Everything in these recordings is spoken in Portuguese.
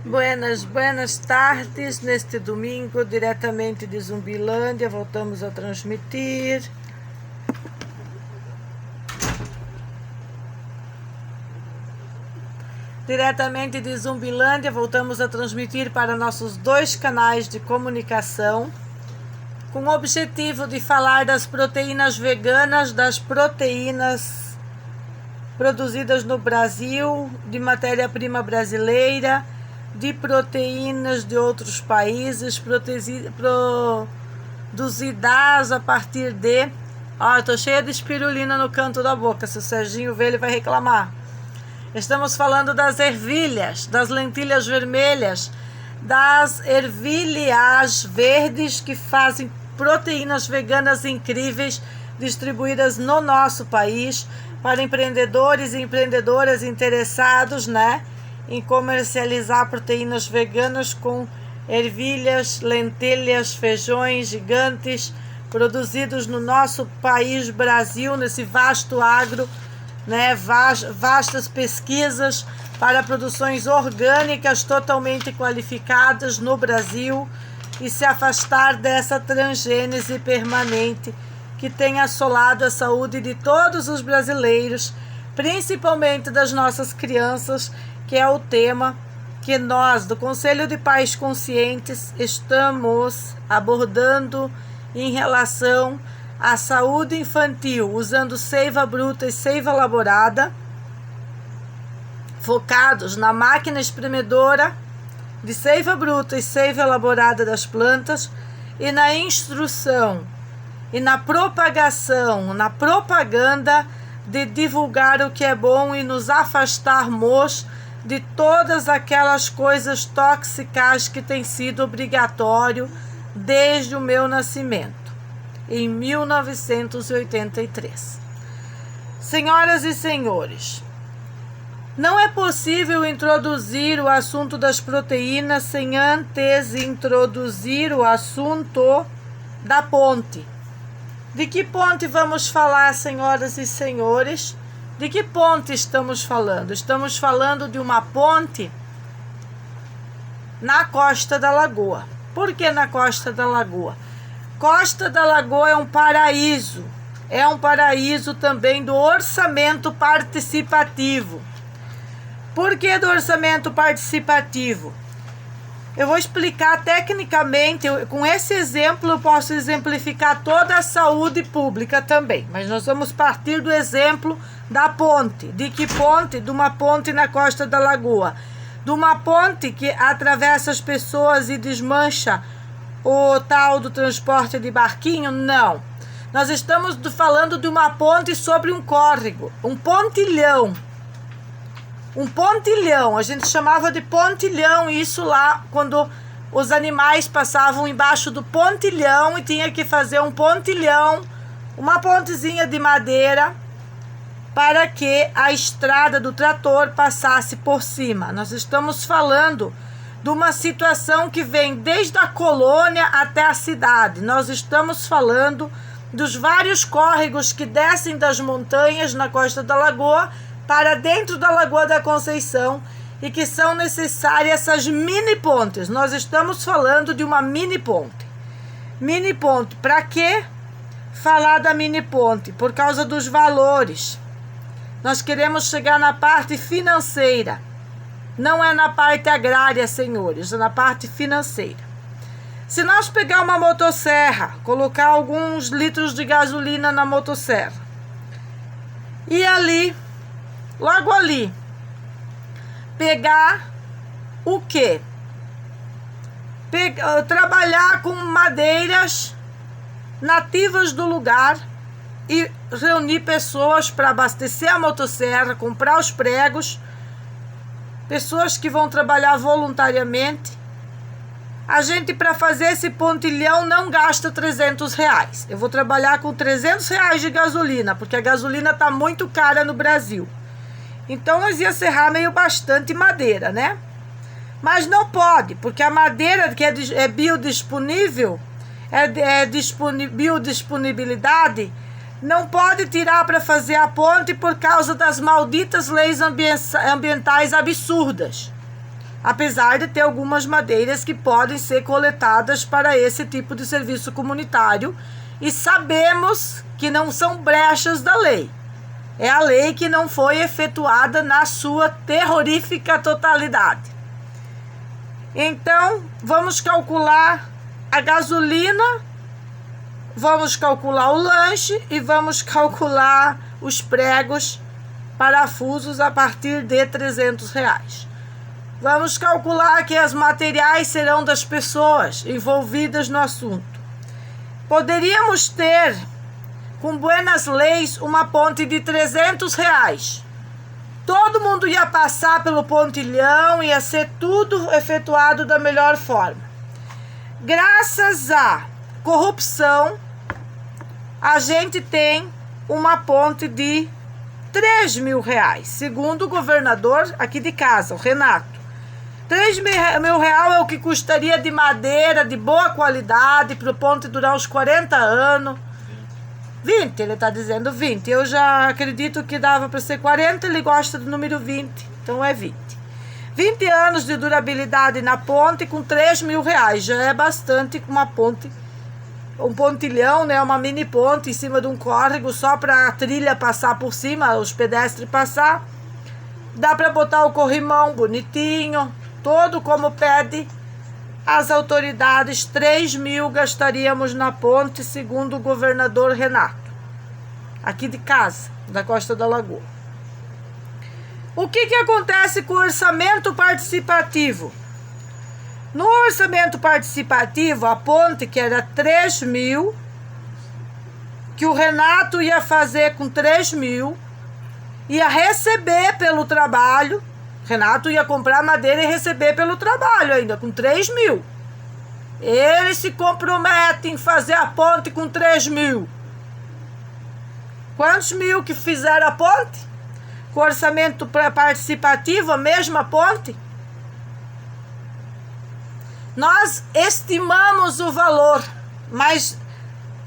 Buenas tardes, neste domingo, diretamente de Zumbilândia, voltamos a transmitir. Diretamente de Zumbilândia, voltamos a transmitir para nossos 2 canais de comunicação, com o objetivo de falar das proteínas veganas, das proteínas produzidas no Brasil, de matéria-prima brasileira, de proteínas de outros países, produzidas a partir de... Ó, eu tô cheia de espirulina no canto da boca, se o Serginho ver ele vai reclamar. Estamos falando das ervilhas, das lentilhas vermelhas, das ervilhas verdes que fazem proteínas veganas incríveis, distribuídas no nosso país para empreendedores e empreendedoras interessados, né, em comercializar proteínas veganas com ervilhas, lentilhas, feijões gigantes produzidos no nosso país Brasil, nesse vasto agro, né, vastas pesquisas para produções orgânicas totalmente qualificadas no Brasil e se afastar dessa transgênese permanente que tem assolado a saúde de todos os brasileiros, principalmente das nossas crianças, que é o tema que nós, do Conselho de Pais Conscientes, estamos abordando em relação à saúde infantil, usando seiva bruta e seiva elaborada, focados na máquina espremedora de seiva bruta e seiva elaborada das plantas e na instrução e na propagação, na propaganda de divulgar o que é bom e nos afastarmos de todas aquelas coisas tóxicas que tem sido obrigatório desde o meu nascimento, em 1983. Senhoras e senhores, não é possível introduzir o assunto das proteínas sem antes introduzir o assunto da ponte. De que ponte vamos falar, senhoras e senhores? De que ponte estamos falando? Estamos falando de uma ponte na Costa da Lagoa. Por que na Costa da Lagoa? Costa da Lagoa é um paraíso. É um paraíso também do orçamento participativo. Por que do orçamento participativo? Eu vou explicar tecnicamente, com esse exemplo eu posso exemplificar toda a saúde pública também, mas nós vamos partir do exemplo da ponte. De que ponte? De uma ponte na Costa da Lagoa. De uma ponte que atravessa as pessoas e desmancha o tal do transporte de barquinho? Não. Nós estamos falando de uma ponte sobre um córrego, um pontilhão. Um pontilhão, a gente chamava de pontilhão isso lá quando os animais passavam embaixo do pontilhão e tinha que fazer um pontilhão, uma pontezinha de madeira para que a estrada do trator passasse por cima. Nós estamos falando de uma situação que vem desde a colônia até a cidade. Nós estamos falando dos vários córregos que descem das montanhas na Costa da Lagoa para dentro da Lagoa da Conceição e que são necessárias essas mini pontes. Nós estamos falando de uma mini ponte. Mini ponte, para que falar da mini ponte? Por causa dos valores. Nós queremos chegar na parte financeira. Não é na parte agrária, senhores, é na parte financeira. Se nós pegar uma motosserra, colocar alguns litros de gasolina na motosserra e ali, logo ali, pegar o quê? Trabalhar com madeiras nativas do lugar e reunir pessoas para abastecer a motosserra, comprar os pregos, pessoas que vão trabalhar voluntariamente. A gente, para fazer esse pontilhão, não gasta R$300. Eu vou trabalhar com R$300 de gasolina, porque a gasolina está muito cara no Brasil. Então, nós ia serrar meio bastante madeira, né? Mas não pode, porque a madeira que é biodisponível, biodisponibilidade, não pode tirar para fazer a ponte por causa das malditas leis ambientais absurdas. apesar de ter algumas madeiras que podem ser coletadas para esse tipo de serviço comunitário, e sabemos que não são brechas da lei. É a lei que não foi efetuada na sua terrorífica totalidade. Então, vamos calcular a gasolina, vamos calcular o lanche e vamos calcular os pregos, parafusos a partir de R$300. Vamos calcular que os materiais serão das pessoas envolvidas no assunto. Poderíamos ter, com buenas leis, uma ponte de R$300. Todo mundo ia passar pelo pontilhão, ia ser tudo efetuado da melhor forma. Graças à corrupção, a gente tem uma ponte de R$3.000, segundo o governador aqui de casa, o Renato. R$3.000 é o que custaria de madeira de boa qualidade para o ponte durar uns 40 anos. 20, ele está dizendo 20. Eu já acredito que dava para ser 40, ele gosta do número 20, então é 20. 20 anos de durabilidade na ponte com R$3.000, já é bastante uma ponte, um pontilhão, né, uma mini ponte em cima de um córrego, só para a trilha passar por cima, os pedestres passar. Dá para botar o corrimão bonitinho, todo como pede as autoridades. 3.000 gastaríamos na ponte, segundo o governador Renato, aqui de casa, da Costa da Lagoa. O que acontece com o orçamento participativo? No orçamento participativo, a ponte, que era 3.000, que o Renato ia fazer com 3.000, ia receber pelo trabalho. Renato ia comprar madeira e receber pelo trabalho ainda, com 3.000. Ele se compromete em fazer a ponte com 3.000. Quantos mil que fizeram a ponte? Com orçamento participativo, a mesma ponte? Nós estimamos o valor, mas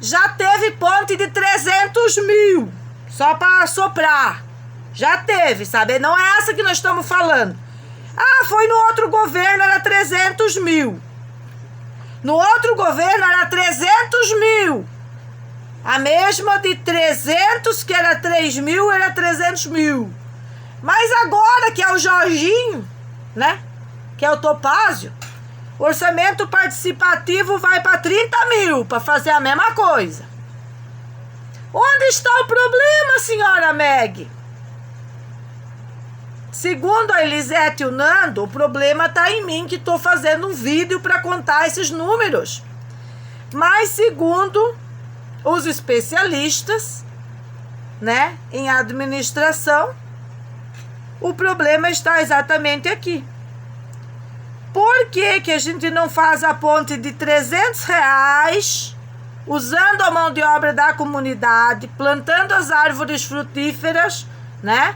já teve ponte de 300.000, só para soprar. Já teve, sabe? Não é essa que nós estamos falando. Ah, foi no outro governo, era 300.000. No outro governo era 300.000. A mesma de 300, que era 3.000, era 300.000. Mas agora, que é o Jorginho, né? Que é o Topázio, o orçamento participativo vai para 30.000 para fazer a mesma coisa. Onde está o problema, senhora Meg? Segundo a Elisete e o Nando, o problema está em mim, que estou fazendo um vídeo para contar esses números. Mas segundo os especialistas, né, em administração, o problema está exatamente aqui. Por que a gente não faz a ponte de R$300, usando a mão de obra da comunidade, plantando as árvores frutíferas, né?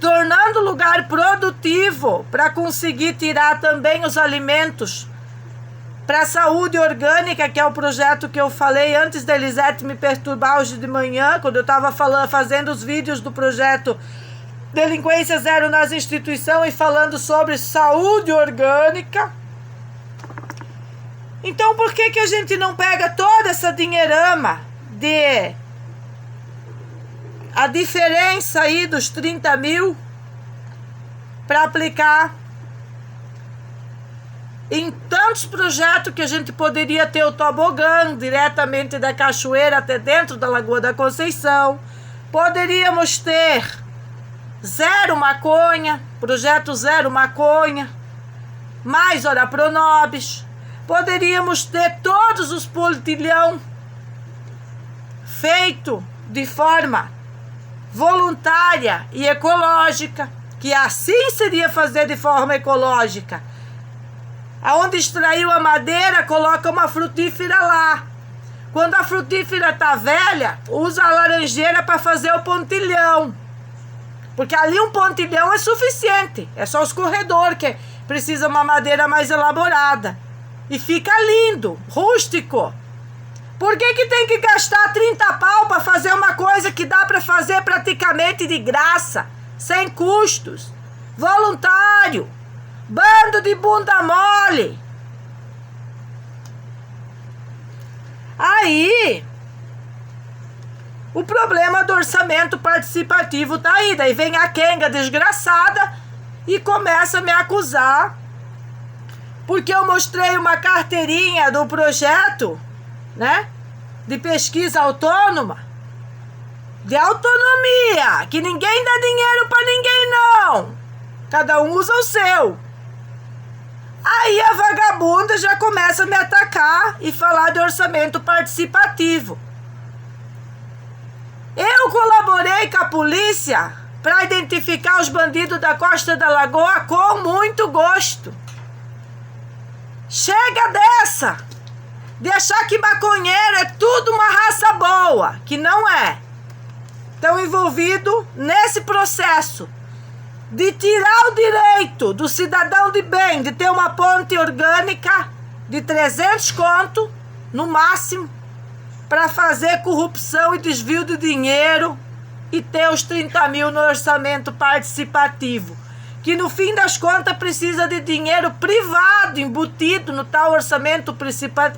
Tornando o lugar produtivo para conseguir tirar também os alimentos para a saúde orgânica, que é o projeto que eu falei antes da Elisete me perturbar hoje de manhã, quando eu estava fazendo os vídeos do projeto Delinquência Zero nas Instituições e falando sobre saúde orgânica. Então, por que a gente não pega toda essa dinheirama de... a diferença aí dos 30.000 para aplicar em tantos projetos que a gente poderia ter o tobogã diretamente da cachoeira até dentro da Lagoa da Conceição. Poderíamos ter zero maconha, projeto zero maconha, mais Ora Pronobis. Poderíamos ter todos os pontilhão feito de forma voluntária e ecológica, que assim seria fazer de forma ecológica. Aonde extraiu a madeira, coloca uma frutífera lá. Quando a frutífera está velha, usa a laranjeira para fazer o pontilhão. Porque ali um pontilhão é suficiente. É só os corredores que precisa uma madeira mais elaborada. E fica lindo, rústico. Por que tem que gastar 30 pau para fazer uma coisa que dá para fazer praticamente de graça, sem custos, voluntário? Bando de bunda mole. Aí, o problema do orçamento participativo tá aí. Daí vem a Kenga desgraçada e começa a me acusar porque eu mostrei uma carteirinha do projeto, né, de pesquisa autônoma, de autonomia, que ninguém dá dinheiro para ninguém não. Cada um usa o seu. Aí a vagabunda já começa a me atacar e falar de orçamento participativo. Eu colaborei com a polícia para identificar os bandidos da Costa da Lagoa com muito gosto. Chega dessa de achar que maconheiro é tudo uma raça boa, que não é. Estão envolvidos nesse processo de tirar o direito do cidadão de bem de ter uma ponte orgânica de 300 conto, no máximo, para fazer corrupção e desvio de dinheiro e ter os 30 mil no orçamento participativo, que no fim das contas precisa de dinheiro privado embutido no tal orçamento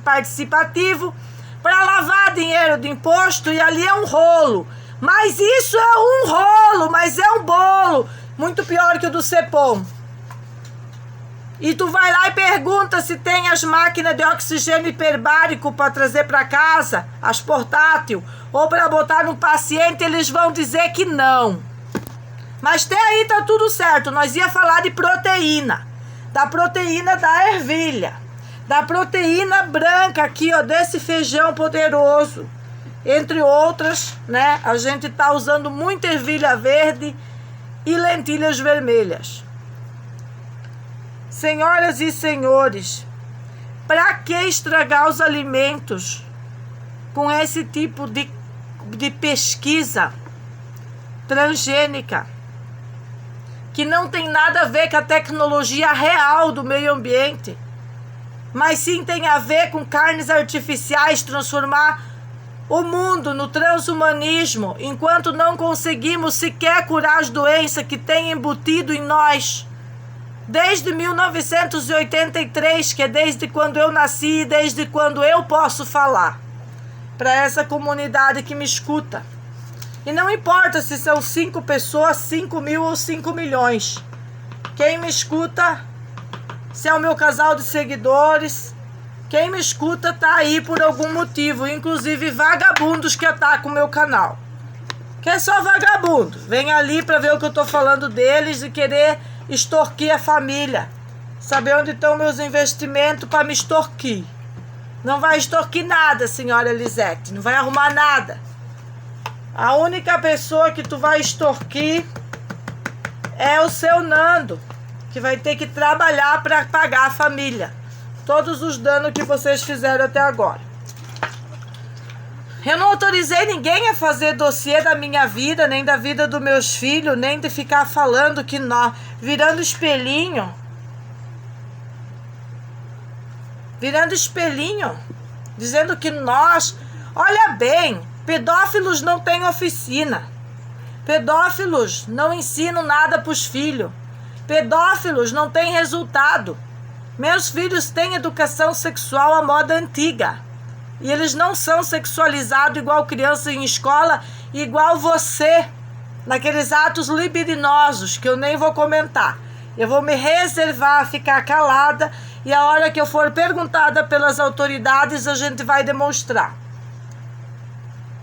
participativo para lavar dinheiro de imposto, e ali é um rolo. Mas isso é um rolo, mas é um bolo muito pior que o do Cepom. E tu vai lá e pergunta se tem as máquinas de oxigênio hiperbárico para trazer para casa, as portátil, ou para botar no paciente, eles vão dizer que não. Mas até aí tá tudo certo. Nós ia falar de proteína, da proteína da ervilha, da proteína branca aqui, ó, desse feijão poderoso. Entre outras, né? A gente tá usando muita ervilha verde e lentilhas vermelhas. Senhoras e senhores, para que estragar os alimentos com esse tipo de pesquisa transgênica, que não tem nada a ver com a tecnologia real do meio ambiente, mas sim tem a ver com carnes artificiais, transformar o mundo no transhumanismo, enquanto não conseguimos sequer curar as doenças que tem embutido em nós desde 1983, que é desde quando eu nasci e desde quando eu posso falar para essa comunidade que me escuta. E não importa se são 5 pessoas, 5 mil ou 5 milhões. Quem me escuta, se é o meu casal de seguidores, quem me escuta tá aí por algum motivo, inclusive vagabundos que atacam o meu canal. Que é só vagabundo. Vem ali para ver o que eu tô falando deles e querer extorquir a família. Saber onde estão meus investimentos para me extorquir. Não vai extorquir nada, senhora Elisete. Não vai arrumar nada. A única pessoa que tu vai extorquir é o seu Nando, que vai ter que trabalhar para pagar a família. Todos os danos que vocês fizeram até agora. Eu não autorizei ninguém a fazer dossiê da minha vida, nem da vida dos meus filhos, nem de ficar falando que nós, virando espelhinho, dizendo que nós, olha bem, pedófilos não têm oficina, pedófilos não ensinam nada para os filhos, pedófilos não têm resultado. Meus filhos têm educação sexual à moda antiga. E eles não são sexualizados igual criança em escola, igual você, naqueles atos libidinosos que eu nem vou comentar. Eu vou me reservar a ficar calada e a hora que eu for perguntada pelas autoridades, a gente vai demonstrar.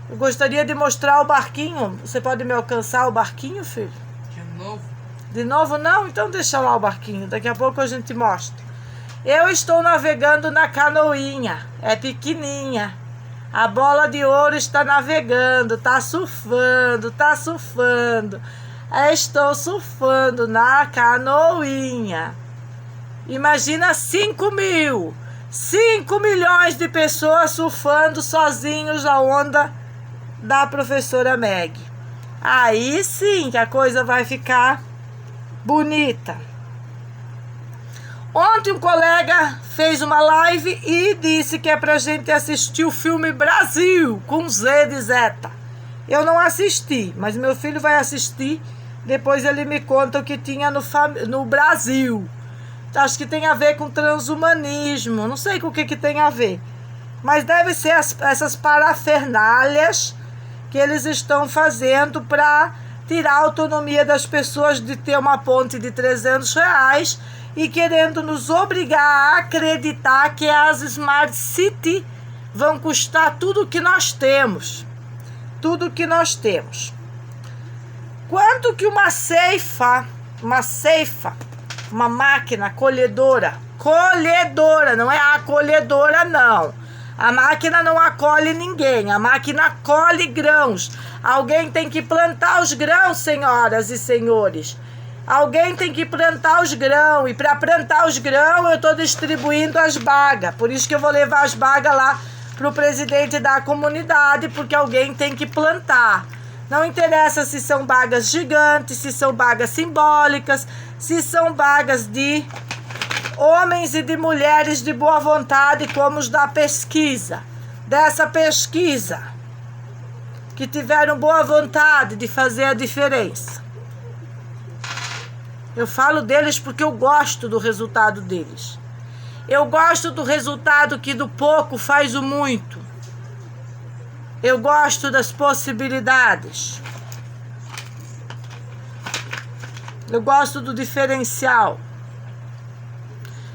Eu gostaria de mostrar o barquinho. Você pode me alcançar o barquinho, filho? De novo? De novo não? Então deixa lá o barquinho. Daqui a pouco a gente mostra. Eu estou navegando na canoinha, é pequenininha. A bola de ouro está navegando, está surfando, Estou surfando na canoinha. Imagina 5 milhões de pessoas surfando sozinhos a onda da professora Meg. Aí sim que a coisa vai ficar bonita. Ontem um colega fez uma live e disse que é pra gente assistir o filme Brasil, com Z de Zeta. Eu não assisti, mas meu filho vai assistir. Depois ele me conta o que tinha no Brasil. acho que tem a ver com transhumanismo, não sei com o que tem a ver. Mas deve ser essas parafernálias que eles estão fazendo para tirar a autonomia das pessoas de ter uma ponte de R$300 e querendo nos obrigar a acreditar que as Smart City vão custar tudo o que nós temos. Tudo o que nós temos. Quanto que uma ceifa, uma máquina colhedora, não é acolhedora não. A máquina não acolhe ninguém, a máquina colhe grãos. Alguém tem que plantar os grãos, senhoras e senhores. Alguém tem que plantar os grãos. E para plantar os grãos, eu estou distribuindo as bagas. Por isso que eu vou levar as bagas lá para o presidente da comunidade, porque alguém tem que plantar. Não interessa se são bagas gigantes, se são bagas simbólicas, se são bagas de homens e de mulheres de boa vontade, como os da pesquisa. Dessa pesquisa, que tiveram boa vontade de fazer a diferença. Eu falo deles porque eu gosto do resultado deles. Eu gosto do resultado que do pouco faz o muito. Eu gosto das possibilidades. Eu gosto do diferencial.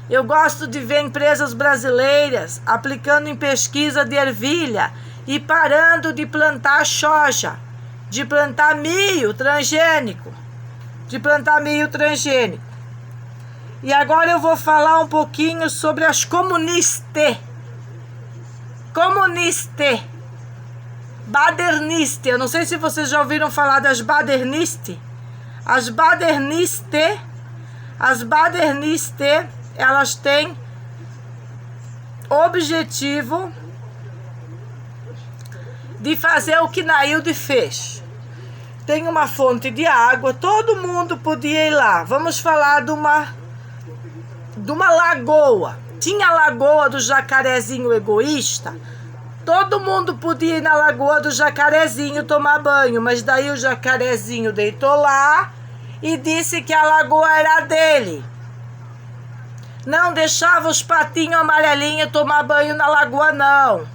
Eu gosto de ver empresas brasileiras aplicando em pesquisa de ervilha e parando de plantar soja, de plantar milho transgênico, E agora eu vou falar um pouquinho sobre as comunistas. Baderniste. Eu não sei se vocês já ouviram falar das baderniste. As baderniste, elas têm objetivo de fazer o que Nailde fez. Tem uma fonte de água, todo mundo podia ir lá. Vamos falar de uma lagoa. Tinha a lagoa do Jacarezinho Egoísta. Todo mundo podia ir na lagoa do Jacarezinho tomar banho, mas daí o Jacarezinho deitou lá e disse que a lagoa era dele. Não deixava os patinhos amarelinhos tomar banho na lagoa, não.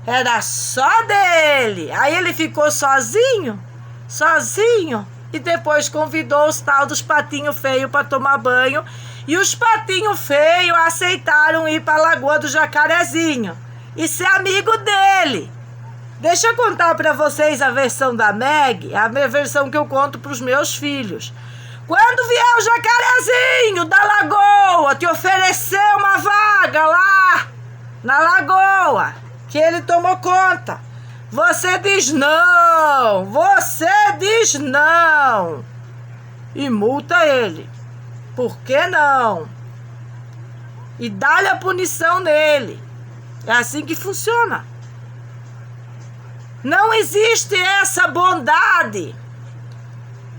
Era só dele. Aí ele ficou sozinho, e depois convidou os tal dos patinhos feios para tomar banho. E os patinhos feios aceitaram ir para a lagoa do Jacarezinho e ser amigo dele. Deixa eu contar para vocês a versão da Meg, a minha versão que eu conto para os meus filhos. Quando vier o Jacarezinho da lagoa te oferecer uma vaga lá na lagoa, que ele tomou conta, você diz não, e multa ele. Por que não? E dá-lhe a punição nele. É assim que funciona. Não existe essa bondade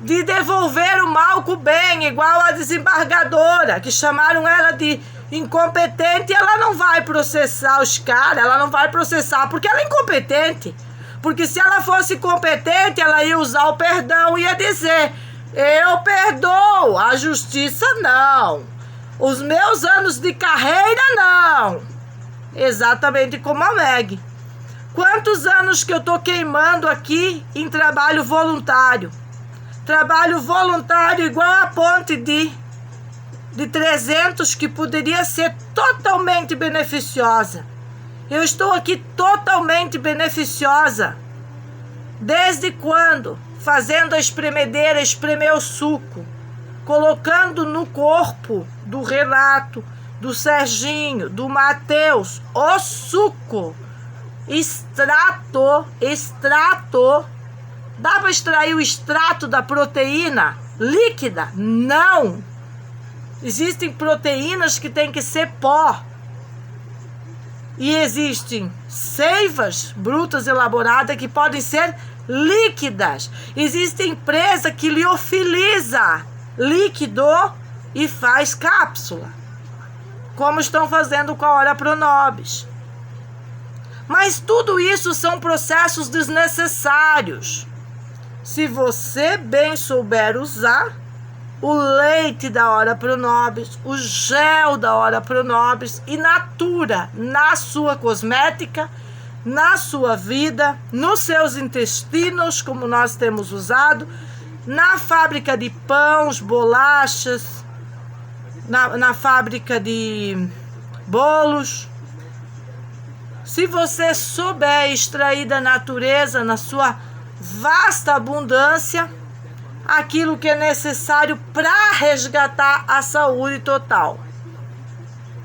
de devolver o mal com o bem, igual a desembargadora, que chamaram ela de incompetente, e ela não vai processar os caras, ela não vai processar porque ela é incompetente. Porque se ela fosse competente, ela ia usar o perdão e ia dizer: eu perdoo, a justiça não, os meus anos de carreira não. Exatamente como a Meg. Quantos anos que eu tô queimando aqui em trabalho voluntário? Trabalho voluntário igual a ponte de 300, que poderia ser totalmente beneficiosa. Eu estou aqui totalmente beneficiosa. Desde quando? Fazendo a espremedeira, espremer o suco, colocando no corpo do Renato, do Serginho, do Matheus, o suco. Extrato. Dá para extrair o extrato da proteína líquida? Não. Existem proteínas que tem que ser pó. E existem seivas brutas elaboradas que podem ser líquidas. Existe empresa que liofiliza líquido e faz cápsula, como estão fazendo com a Ora Pronobis. Mas tudo isso são processos desnecessários. Se você bem souber usar, o leite da Ora Pronobis, o gel da Ora Pronobis e Natura na sua cosmética, na sua vida, nos seus intestinos, como nós temos usado, na fábrica de pães, bolachas, na fábrica de bolos. Se você souber extrair da natureza, na sua vasta abundância, aquilo que é necessário para resgatar a saúde total.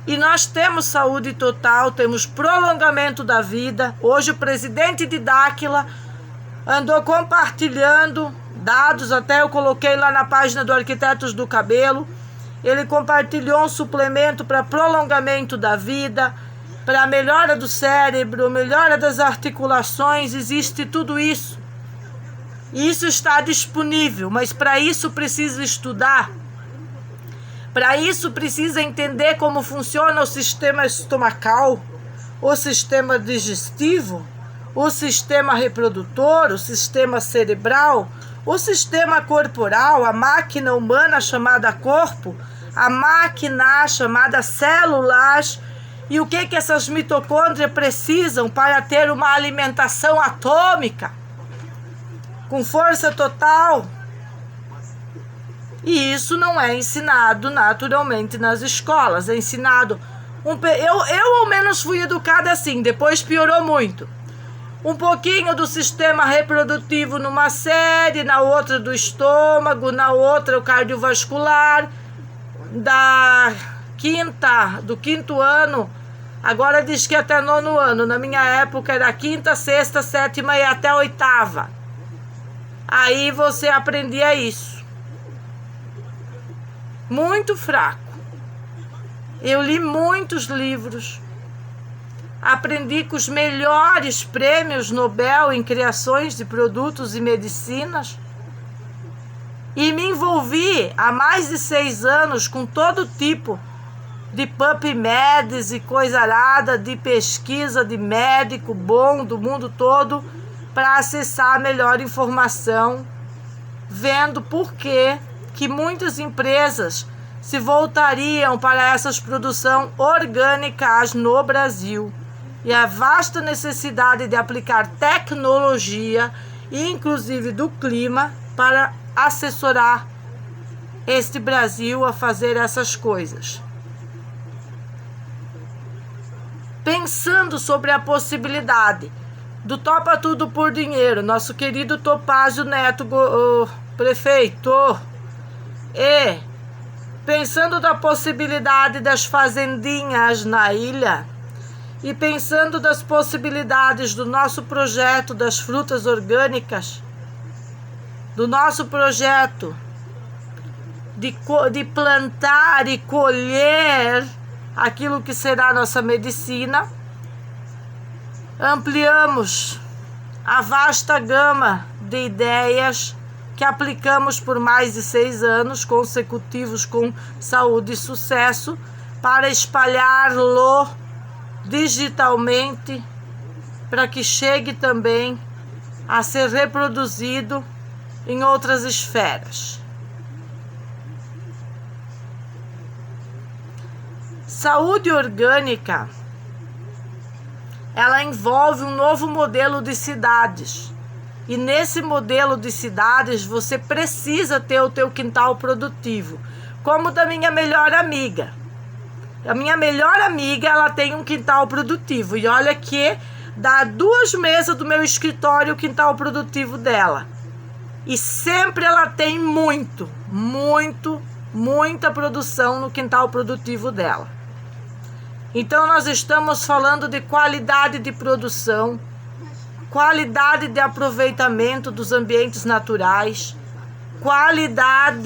E nós temos saúde total, temos prolongamento da vida. Hoje o presidente de Dáquila andou compartilhando dados, até eu coloquei lá na página do Arquitetos do Cabelo. Ele compartilhou um suplemento para prolongamento da vida, para melhora do cérebro, melhora das articulações, existe tudo isso. Isso está disponível, mas para isso precisa estudar. Para isso precisa entender como funciona o sistema estomacal, o sistema digestivo, o sistema reprodutor, o sistema cerebral, o sistema corporal, a máquina humana chamada corpo, a máquina chamada células, e o que essas mitocôndrias precisam para ter uma alimentação atômica, com força total. E isso não é ensinado naturalmente nas escolas, é ensinado... Eu ao menos fui educada assim, depois piorou muito. Um pouquinho do sistema reprodutivo numa série, na outra do estômago, na outra o cardiovascular, do quinto ano, agora diz que até 9º ano, na minha época era 5ª, 6ª, 7ª e até 8ª. Aí você aprendia isso. Muito fraco. Eu li muitos livros, aprendi com os melhores prêmios Nobel em criações de produtos e medicinas e me envolvi há mais de 6 anos com todo tipo de PubMeds e coisa arada, de pesquisa de médico bom do mundo todo para acessar a melhor informação, vendo por que muitas empresas se voltariam para essas produções orgânicas no Brasil e a vasta necessidade de aplicar tecnologia, inclusive do clima, para assessorar este Brasil a fazer essas coisas. Pensando sobre a possibilidade do Topa Tudo por Dinheiro, nosso querido Topázio Neto, prefeito, e pensando da possibilidade das fazendinhas na ilha, e pensando das possibilidades do nosso projeto das frutas orgânicas, do nosso projeto de plantar e colher aquilo que será a nossa medicina, ampliamos a vasta gama de ideias que aplicamos por mais de 6 anos consecutivos com saúde e sucesso para espalhá-lo digitalmente para que chegue também a ser reproduzido em outras esferas. Saúde orgânica, ela envolve um novo modelo de cidades. E nesse modelo de cidades, você precisa ter o teu quintal produtivo. Como da minha melhor amiga. A minha melhor amiga, ela tem um quintal produtivo. E olha que dá 2 mesas do meu escritório o quintal produtivo dela. E sempre ela tem muita produção no quintal produtivo dela. Então nós estamos falando de qualidade de produção, qualidade de aproveitamento dos ambientes naturais, qualidade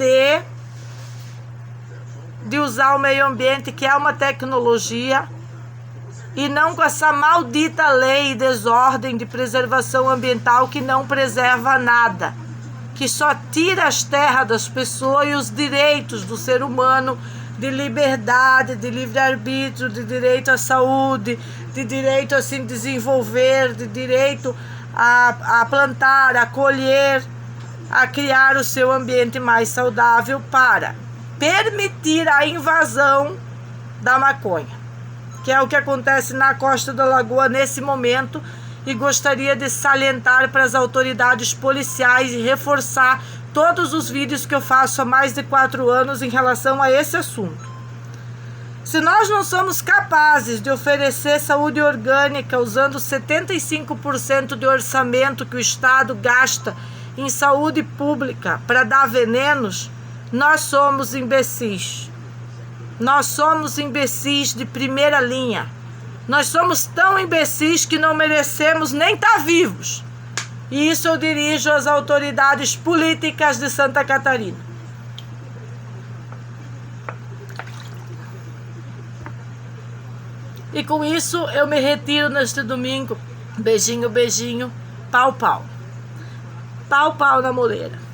de usar o meio ambiente, que é uma tecnologia, e não com essa maldita lei e desordem de preservação ambiental que não preserva nada, que só tira as terras das pessoas e os direitos do ser humano de liberdade, de livre-arbítrio, de direito à saúde, de direito a se desenvolver, de direito a plantar, a colher, a criar o seu ambiente mais saudável para permitir a invasão da maconha, que é o que acontece na Costa da Lagoa nesse momento, e gostaria de salientar para as autoridades policiais e reforçar todos os vídeos que eu faço há mais de 4 anos em relação a esse assunto. Se nós não somos capazes de oferecer saúde orgânica usando 75% de orçamento que o Estado gasta em saúde pública para dar venenos, nós somos imbecis. Nós somos imbecis de primeira linha. Nós somos tão imbecis que não merecemos nem estar vivos. E isso eu dirijo às autoridades políticas de Santa Catarina. E com isso eu me retiro neste domingo. Beijinho, beijinho. Pau, pau. Pau, pau na moleira.